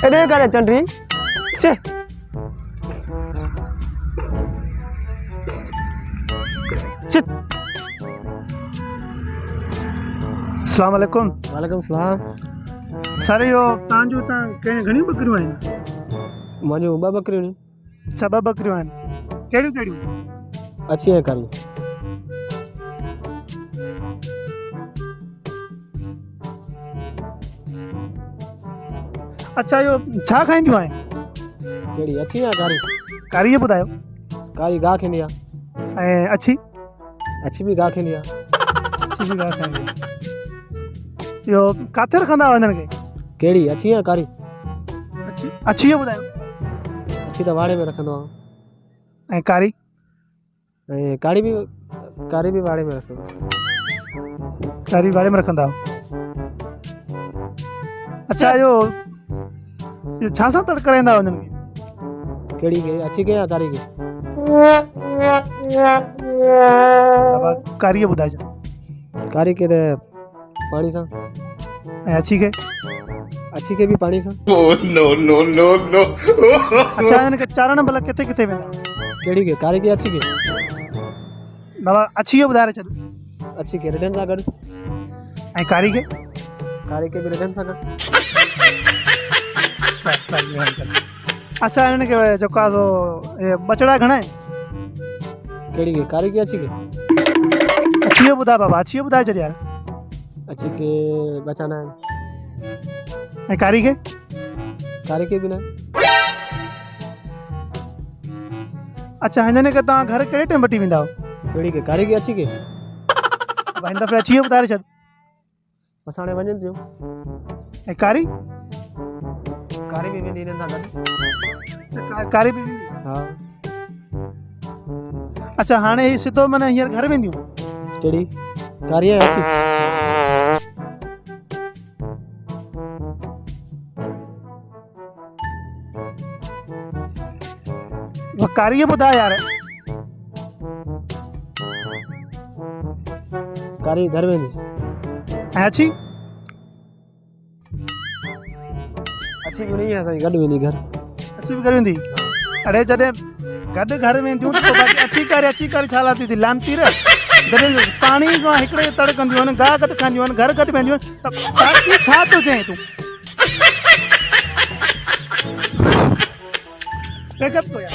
एॾे करे चंडी छे अस्सलाम वालेकुम। वालेकुम सलाम। सारे यो तव्हांजो तव्हां घणियूं बकरियूं आहिनि? मुंहिंजूं 2 बकरियूं आहिनि। अच्छा 2 बकरियूं आहिनि। कहिड़ियूं कहिड़ियूं? अच्छी ऐं कारियूं। अच्छा यो छा खाईंदियूं आहिनि? कहिड़ी अच्छी या कारी? कारी ॿुधायो। कारी गाह खाईंदी आहे ऐं अच्छी? अच्छी बि गाह खाईंदी आहे। अच्छी बि कारी खाईंदी आहे। इहो किथे रखंदा आहियो हिननि खे? कहिड़ी अच्छी या कारी? अच्छी यो ॿुधायो। अच्छी त वाड़े में रखंदो आहियां। ऐं कारी? ऐं कारी बि वाड़े में रखंदो आहियां। कारी वाड़े में रखंदा आहियो। अच्छा इहो छा सां तड़काईंदा आहियो हिननि खे? कहिड़ी खे? अच्छी खे या कारी खे? बाबा कारी ॿुधाइजो। कारी खे त पाणी सां। ऐं अच्छी खे? अच्छी खे बि पाणी सां। अच्छा हिन खे चारण महिल किथे किथे वेंदा? कहिड़ी खे? कारी खे अच्छी खे? बाबा अच्छी यो ॿुधाए छॾ। अच्छी खे रिढनि सां गॾु। ऐं कारी खे? कारी खे बि रिढनि सां गॾु। अच्छा हिननि खे जेको आहे सो बचड़ा घणा आहिनि? कहिड़ी खे? कारी खे अच्छी खे? अच्छी यो ॿुधाए बाबा, अच्छी यो ॿुधाए छॾ यार। अच्छी खे बचाना आहिनि। ऐं कारी खे? कारी खे बि न। अच्छा हिननि खे तव्हां घर कहिड़े टाइम वठी वेंदा आहियो? कहिड़ी खे? कारी खे अच्छी खे? हिन दफ़े अच्छी यो ॿुधाए छॾ। असां हाणे वञनि थियूं। ऐं कारी? कारी बि वेंदी हिननि सां गॾु। कारी बि वेंदी? हा। अच्छा हाणे ही सिधो माना हींअर घर वेंदियूं? कहिड़ी? कारी या अच्छी? कारी ये ॿुधाए यार। कारी घर वेंदी। ऐं अच्छी? अच्छी बि नहीं है असांजी गॾु वेंदी घर। अच्छी बि घर वेंदी? अड़े जॾहिं गॾु घर वेंदियूं त बाक़ी अच्छी कारी छा लाथी थी लानती रे? जॾहिं पाणी मां हिकिड़े तड़कंदियूं आहिनि, गाह गॾु खाईंदियूं आहिनि, घर गॾु वेंदियूं आहिनि, त बाक़ी छा थो चएं तूं? बेकअप को यार।